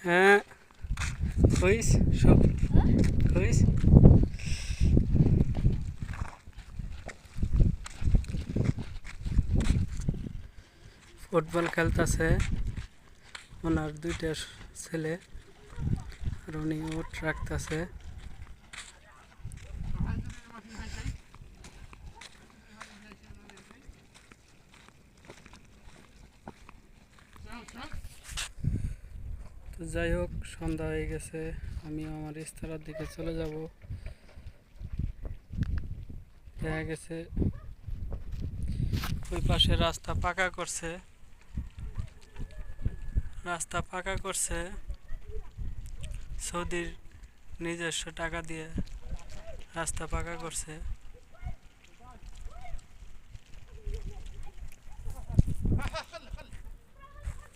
হ্যাঁ, কইস সব কইস। ফুটবল খেলতেছে ওনার দুইটা ছেলে, আর উনি উঠ রাখতেছে। তো যাই হোক, সন্ধ্যা হয়ে গেছে, আমি আমার ইস্তারার দিকে চলে যাব। দেখা গেছে ওই পাশে রাস্তা পাকা করছে, সৌদির নিজস্ব টাকা দিয়ে রাস্তা পাকা করছে।